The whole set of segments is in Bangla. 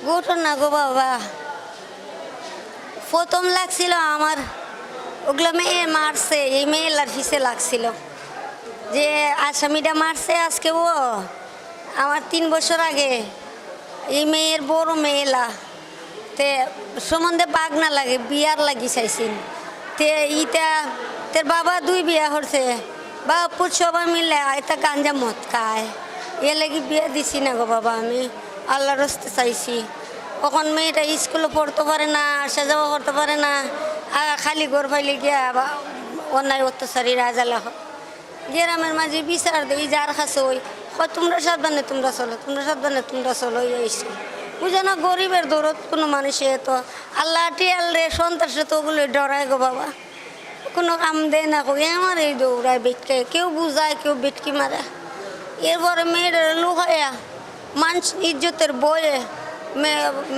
ঘটনা গো বাবা, প্রথম লাগছিল আমার ওগুলো মেয়ে মারছে, এই মেয়েলার পিছে লাগছিল যে আসামিটা মারছে আজকে ও আমার 3 বছর আগে এই মেয়ের বড় মেয়েলা তে সম্বন্ধে বাগনা লাগে বিয়ার লাগি চাইছেন তে ইটা তোর বাবা 2 বিয়া করছে বাবা পুত সবাই মিলে এটা গাঞ্জা মদ খায় এ লাগি বিয়া দিছি না গো বাবা। আমি আল্লাহর রাস্তে চাইছি। কখন মেয়েটা স্কুলে পড়তে পারে না, আসা যাওয়া করতে পারে না, খালি ঘর ফাইলে গিয়া অন্যায় অত্যাচারী রাজালা গ্রামের মাঝে বিচার দেই যার কাছে ওই তোমরা সাবধানে তোমরা চলো, তোমরা সাবধানে তোমরা চলো এইসব বুঝো না। গরিবের দৌড়ত কোনো মানুষে তো আল্লাহ টিয়াল রে সন্ত্রাসে তো ওগুলো ডরায় গো বাবা, কোনো কাম দেয় না। আমার এই দৌড়ায় বেটকে কেউ বুঝায় কেউ বেটকি মারে। এরপরে মেয়েরা লুকাইয়া মানুষ ইজ্জতের বয়ে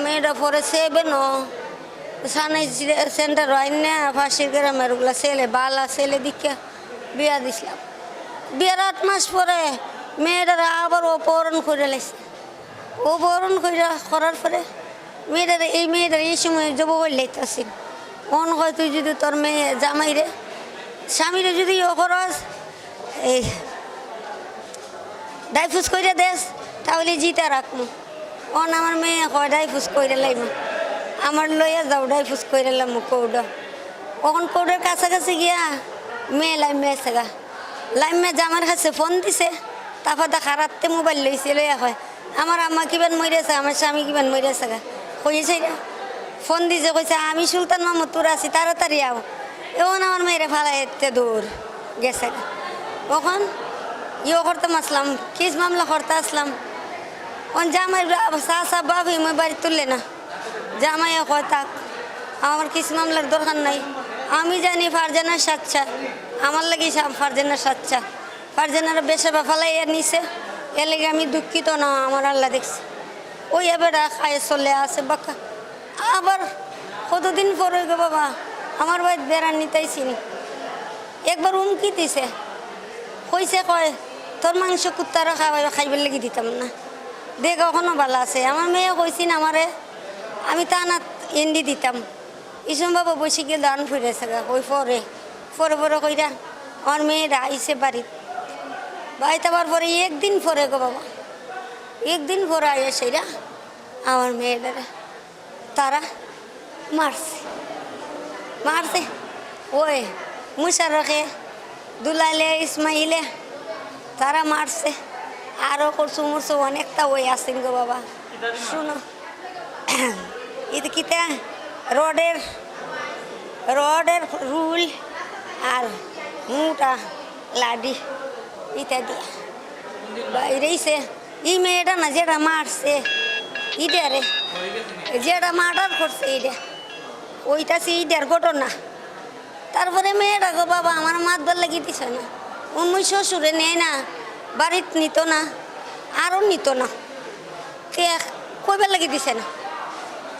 মেয়েরা পরে সেবেনও সানাই সেন্টার হয় না ফাঁসির গ্রামের ওগুলো ছেলে বালা ছেলে দিকে বিয়া দিছিলাম। বিয়ার 8 মাস পরে মেয়েটারা আবার অপহরণ করে লাইছে। অপহরণ করার পরে মেয়েটারা এই সময় জব লাইতেছি অন হয় তুই যদি তোর মেয়ে জামাইরে স্বামীরে যদি খরচ এই ডাইফুস করে দেস তাহলে জিতা রাখবো। অন আমার মেয়ে হয় ডাইফুস করে লাইম আমার লইয়া যাও ডাইফুস করে লাম কৌডা। কখন কৌডার কাছাকাছি গিয়া মেয়ে লাইমে আছে গা লাইমে জামার কাছে ফোন দিছে তারপর দেখা রাত্রে মোবাইল লইছে লইয়া হয় আমার আম্মা কিবেন মরেছে আমার স্বামী কিবেন মরেছে গা কইছে ফোন দিছে কইছে আমি সুলতান মাহমুদ তোর আছি তাড়াতাড়ি আও। এখন আমার মেয়েরা ফালাই এতে দৌড় গেছে গা। কখন করতাম আসলাম কিস মামলা করতে আসলাম জামাই চা বাবি মই বাড়ি তুললে না জামাই কয় তাক আমার কিস মামলার দরকার নাই। আমি জানি ফারজানার সাচ্চা আমার লাগি ফারজানার সাচ্চা ফারজানার বেশে বা ফালাইয়া নিছে এ লেগে আমি দুঃখিত না। আমার আল্লাহ দেখছে ওই এবারে খায় চলে আসে বাক্কা। আবার কতদিন পরে গো বাবা আমার বাড়ি বেড়ান নিতেইছিনি একবার উমকি দিছে কইছে কয় তোর মাংস কুত্তারও খাইবার লেগে দিতাম না দেখ এখনো ভালো আছে। আমার মেয়ে কইছিন আমারে আমি তা না এন্ডি দিতাম ইসম বাবা বসে গিয়ে দান ফুরেছে গা ওই পরে পরে কইরা আমার মেয়েরা আইসে বাড়িতে আবার পরে একদিন পরে গো বাবা একদিন পরে আইয়া সেরা আমার মেয়েরা তারা মারছে ওই মুশারফে দুলাইলে ইসমাইলে তারা মারছে আরও করছু মরছু অনেকটা ওই আসেন গো বাবা। শুনো এটা কিতা রডের রুল আর মুটা লাডি ইটা দিয়া বাইরেছে ই মেয়েটা না যেটা মারছে ইডারে যেটা মার্ডার করছে ইডা ওইটা সে ইডার ঘটনা। তারপরে মেয়েটা গো বাবা আমার মাতবার লাগি দিছে না অন্য শ্বশুরে নেয় না বাড়িতে নিত না আরও নিত না কে কইবার লাগি দিছে না।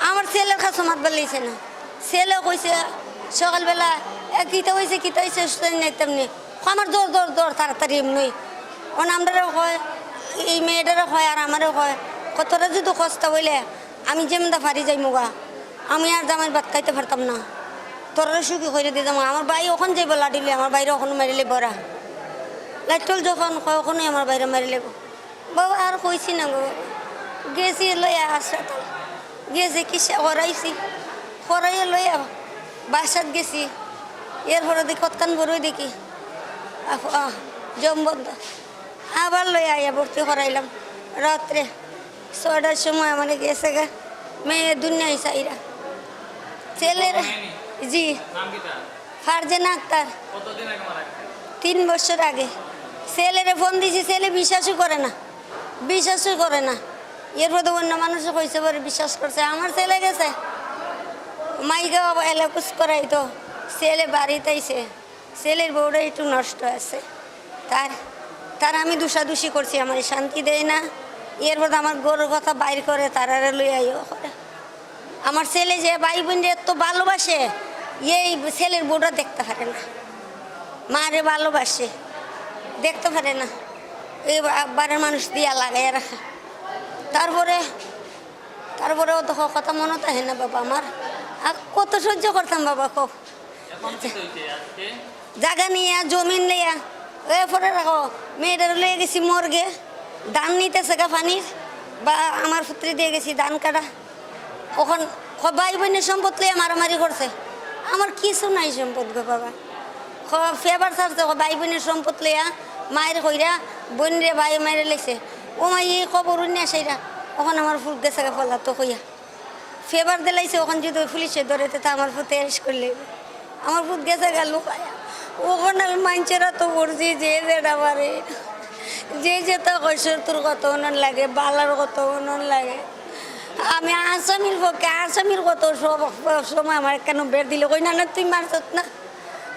আমার ছেলের কাছে মাতবার লাগিছে না। ছেলে কইছে সকালবেলা কিতা হয়েছে তেমনি আমার দৌড় তাড়াতাড়ি এমনি ও নামটারও হয় এই মেয়েটারও হয় আর আমারও হয় কতটা যদি কষ্ট হইলে আমি যেমন ফারি যাই মুগা আমি আর জামাই ভাত খাইতে পারতাম না তোরা সুখী করে দিয়ে যাবো। আমার ভাই ওখান যাইব লাডিলে আমার বাইরে ওখানে মারিলে বড়া লাইটল যখন কয় ওখানেই আমার বাইরে মারিলে বাবা আর কইছি না গো গেছি লইয়া হাসপাতাল গেছি কিসে করাইয়া লইয়া বাসাত গেছি এরপরে দেখি কতক্ষণ বড়ই দেখি জমবদ্ধ আবার লইয়া আইয়া ভর্তি করাইলাম রাত্রে 6টার সময় আমার গেছে গা মেয়ে দুনিয়ায় চাইরা ছেলের জি ফারজানা আক্তার 3 বছর আগে ছেলেরে ফোন দিয়েছি ছেলে বিশ্বাসই করে না এরপর তো অন্য মানুষও কইছে পরে বিশ্বাস করছে। আমার ছেলে গেছে মাইকে বাবা এলাকুস করাই তো ছেলে বাড়িতে আইছে ছেলের বউটা একটু নষ্ট আছে তার আমি দুষাদুষি করছি আমার শান্তি দেয় না। এরপর আমার গরুর কথা বাইর করে তারা লইয়াইও করে। আমার ছেলে যে ভাই বোনরে এত ভালোবাসে এই ছেলের বউটা দেখতে পারে না মারে ভালোবাসে দেখতে পারে না এই বাড়ির মানুষ দিয়া লাগাইয়া রাখা। তারপরে তারপরেও তো কথা মনে থাকে না বাবা আমার। আর কত সহ্য করতাম বাবা কো। এখন কি হইছে আজকে? জায়গা নিয়ে জমিন লিয়া এরপরে রাখো মেয়েটার লয়ে গেছি মর্গে, ধান নিতেছে গা পানির, বা আমার পুত্রে দিয়ে গেছি ধান কাটা। ওখান ভাই বোনের সম্পদ লিয়ে মারামারি করছে, আমার কিছু নাই সম্পদ গো বাবা। ফেবার ছাড়ছে ভাই বোনের সম্পদ লিয়া মায়ের কইরা বোন রে ভাই মায়ের লেছে। ও মাই এই খবর না সেইরা ওখানে আমার ফুট গেছে গা ফলা তো কইয়া ফেবার দিলাইছে। ওখানে যদি পুলিশে ধরে তা আমার ফুট এস করলে আমার ফুট গেছে গা লুকায়া। ওখানে মানুষেরা তো করছি যে যেটা পারে, যে যেটা কইস তোর কত উন্নয়ন লাগে, বালার কত উন্নয়ন লাগে। আমি আসামির পক্ষে, আসামির কত সময় আমার কেন বের দিলে কই না না তুই মারছ না,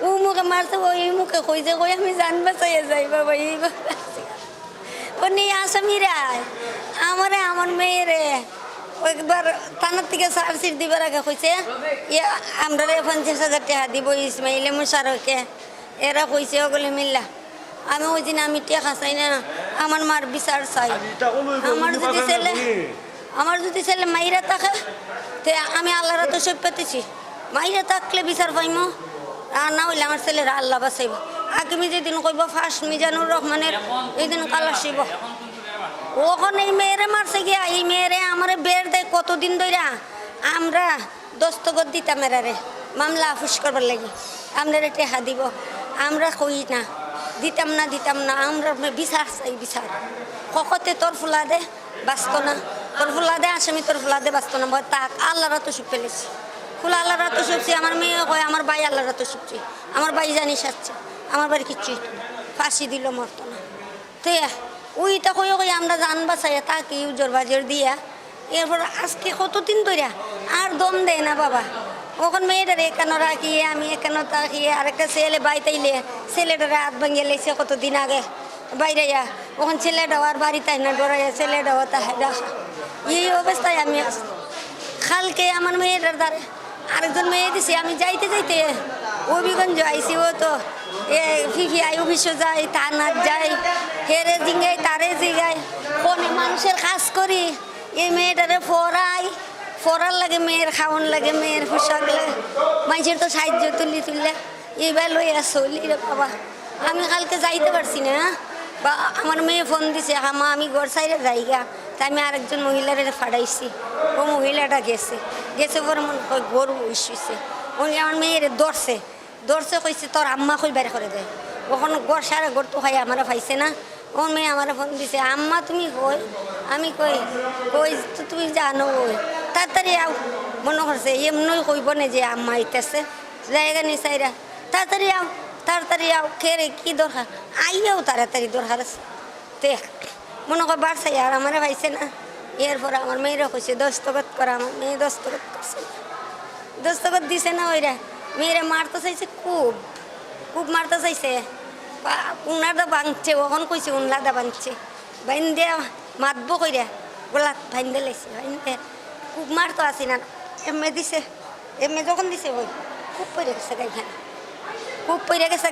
ও মুখে মারছে ওই মুখে কইছে কই আমি জানবা চাইয়া যাই বাবা। এইভাবে ও নিয়ে আসামিরা আমার মেয়েরে একবার থানার থেকে চার্জশিট দিবার আগে কইছে আমরা 50,000 টাকা দিব ইসমাইলে মুশারফকে। এরা কইছে ওগুলো মিল্লা। আমি ওই দিন আমি টাকা চাই না, আমার মার বিচার চাই। আমার যদি ছেলে মাইরা থাকে তে আমি আল্লাহর তো সব পেতেছি, মাইরা থাকলে বিচার পাইমো, আর না হইলে আমার ছেলেরা আল্লাহ বাঁচাইব। আগামী যেদিন কইব ফার্স্ট মিজানুর রহমানের এই দিন কালাসিব। ওখানে এই মেয়েরে মারছে গিয়া, এই মেয়েরে আমার বের দেয় কতদিন ধরে। আমরা দস্তখত দিতাম এরারে মামলা আফুস করবার লাগে, আমরা টেহা দিব, আমরা কই না দিতাম না আমরা বিচার চাই বিচার। কখতে তোর ফুলা দে বাঁচত না, তোর ফুলা দে আসামি তোর ফুলা দে বাঁচত না। তাক আল্লাহরা তো সুখ ফেলেছি, ফুলা আল্লাহরা তো শুকছি। আমার মেয়ে কয় আমার ভাই আল্লাহরা তো শুকছি, আমার ভাই জানি সাচ্ছে, আমার বাড়ি কিচ্ছুই ফাঁসি দিল মরতো না। তো ওইটা কই কই আমরা জান বাঁচাই তাকে উজোর বাজর দিয়া। এরপর আজকে কতদিন ধরে আর দম দেয় না বাবা। ওখান মেয়েটারে এখানো রাখি, আমি এখানো থাকি। আরেকটা ছেলে বাইতাইলে ছেলেটারে হাত ভাঙিয়ে লেগেছে কতদিন আগে বাইরে। ওখান ছেলেটাও আর বাড়িতে না ডরাইয়া, ছেলেটাও তাহে দেখা। এই অবস্থায় আমি আছি। কালকে আমার মেয়েটার দ্বারে আরেকজন মেয়ে দিছে, আমি যাইতে যাইতে অভিগঞ্জ আইসি। ও তো ফিফি আই অফিসও যায়, থানার যায়, হেরে জিঙ্গাই তারে জিগাই, কোনে মানুষের কাজ করি। এই মেয়েটারে ফরার লাগে, মেয়ের খাওয়ান লাগে, মেয়ের পোশাক লাগে, মানুষের তো সাহায্য তুললে এইবার লই আসলি রে বাবা। আমি কালকে যাইতে পারছি না, বা আমার মেয়ে ফোন দিছে মা আমি ঘর সাইডে যাই গা। তাই আমি আরেকজন মহিলারে ফাটাইছি, ও মহিলাটা গেছে পরে মনে হয় গরু শুইছে। উনি আমার মেয়ের ধরছে কইছে তোর আম্মা কই বাইরে করে দেয়। ওখানে গড় সারা গড় তো খাই আমার পাইছে না। ওর মেয়ে আমার ফোন দিছে আম্মা তুমি কই, আমি কই তো তুমি জানো ওই তাড়াতাড়ি আও। মনে করছে এমনি কইব না যে আম্মা আইতেছে, জায়গা নি চাইরা তাড়াতাড়ি আও খেরে কি দরকার আইয়াও তাড়াতাড়ি দরকার আছে। তে মনে কর বাড়ছে আর আমার পাইছে না। এরপর আমার মেয়েরা কইছে দস্তখত করা, আমার মেয়ে দস্তখত করছে, দস্তখত দিছে না। ওইরা মেয়েরা মারতে চাইছে, খুব মারতে চাইছে। উনারটা ভাঙছে, ওখান কইছে উনলাদা ভাঙছে, বাইন দিয়া মাতবো কইরা গোলাত ভাইন্দে লাইছে, ভাইন্দে খুব মারতো আসি না। এমএ দিছে, এমএ যখন দিছে ওই খুব পড়ে গেছে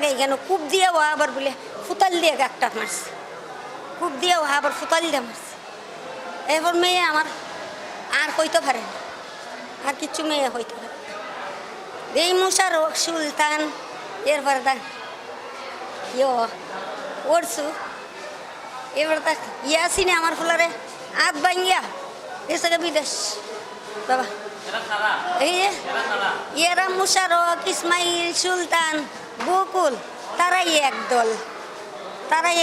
গাইখানে, খুব দিয়ে ও আবার বলে ফুতাল দিয়ে গাকটা মারছে, খুব দিয়ে ও আবার ফুতাল দিয়ে মারছে। এরপর মেয়ে আমার আর কইতে পারে না, আর কিচ্ছু মেয়ে হইতে পারে। এই মুশারফ সুলতান, এরপরে দেখ ওরছু, এবার দেখ ইয়াসিনে আমার ফুলারে হাত ভাঙ্গিয়া এসে বিদেশ বাবা। এই এরা মুশারফ, ইসমাইল, সুলতান, বকুল তারাই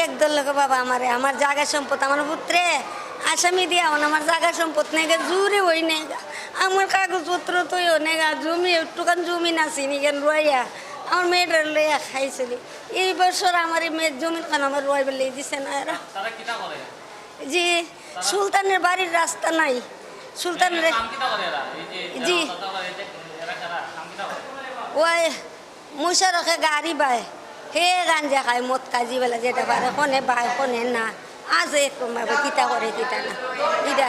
একদল লোক বাবা। আমার জায়গা সম্পদ আমার পুত্রে আসামি দিয়া আমার জায়গা সম্পদ নেগা জুড়ে ওই নেগা, আমার কাগজপত্র তৈও নেগা, জমি একটুখান জমি নাচিনি কেন রুয়াইয়া আমার মেয়েটার লইয়া খাইছিলি। এই বছর আমার এই মেয়ের জমির খান আমার রুয়াই বেলে দিছে না এরা। জি সুলতানের বাড়ির রাস্তা নাই, সুলতানের জি ওই মুশারফে গাড়ি বাই হে গাঞ্জা খায়, মদ কাজি বেলা যেটা পারে কোনে বাই কোনে না। আজ একটু কিতা করে কিতা না ইটা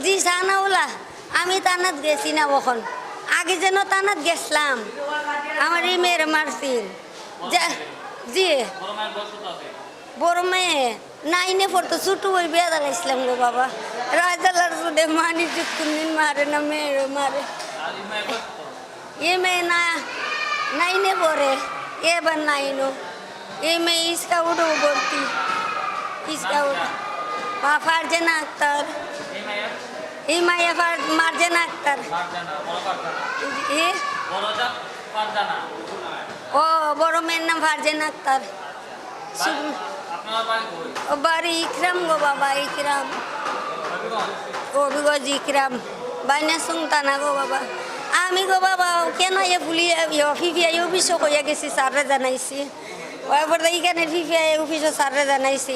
জি সানাওলা। আমি তানাত গেছি না ওখন, আগে যেন তানাত গেছিলাম, আমার এই মেয়ের মারছিল। জি বড় মেয়ে 9-এ পড়তো, ছোট ওই বিয়া দাঁড়াইছিলাম গো বাবা। রাজালার সুদে মানি চুকুন্দিন মারে না মেয়েরও মারে আর ইমাই কত ये मैं ना नहीं ने बोरे ये बन नहीं नो ये मैं इसका उड़ो बोलती इसका उड़ो फारजाना अख्तर ইমাই ये मैं मार्जना अख्तर ফারজানা বড় ফারজানা ये বড় জাত ফারজানা ओ बड़ो मेरा नाम फारजाना अख्तर আপনার বাড়ি কই ओ बारी इकराम गो बाबा इकराम হবিগঞ্জ ओ बिगो जी इकराम बाइना सुनता ना गो बाबा আমি গো বাবা কেন এ ভুলি ফিফিআই অফিসও কইয়া গেছি স্যাররা জানাইছি ওরপর এইখানে ফিফিআই অফিসও স্যাররা জানাইছি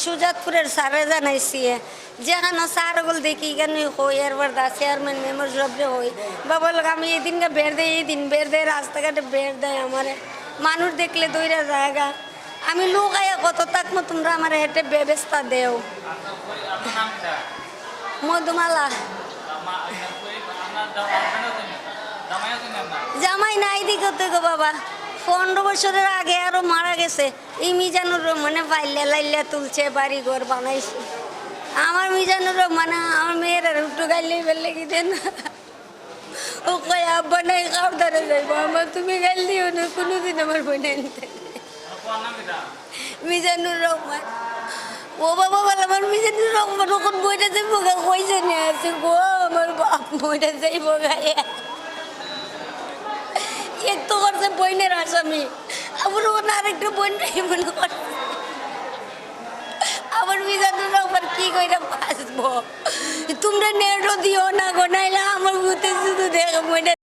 সুজাতপুরের স্যাররা জানাইছি যেখানে স্যারগুল দেখি এখানে হই এরপর দা চেয়ারম্যান মেম্বার সবরে হই বাবা লোক আমি এই দিনকে বের দেয় এই দিন বের দেয় রাস্তাঘাটে বের দেয় আমারে মানুষ দেখলে দইরা জায়গা আমি লোক আয়া কত তাকমো তোমরা আমার হেঁটে ব্যবস্থা দেও আপনার নাম কি মধুমালা আপনার জামাই আছেন আপনার জামাই নাই দিকে তো গো বাবা 15 বছরের আগে আরো মারা গেছে এই মিজানুর রহমানে পাইলে লাইলে তুলছে বাড়ি ঘর বানাইছে আমার মিজানুর রহমানে আমার মেয়েরা রুটু গাইলে ফেললে কি দেন ও কয় আব্বা নাই খাও ধরে যাইবো আমার তুমি গাইল দিও না কোনোদিন আমার বোনে আনতে আপনার নাম কি মিজানুর রহমান ও বাবা বলে আমার মিজানুর রহমান ওখন বইটা যাইবো গা কইছে নিয়ে আছে গো আমার বাপ বইটা যাইবো গায়ে এক তো করছে বইনের আসামি আবার ওখানে আরেকটা বোন মনে করছে আবার মিজানুর রহমান কি কইরা বাঁচবো তোমরা নেটও দিও না গো নাইলে আমার ভূতে শুধু দেখো বইটা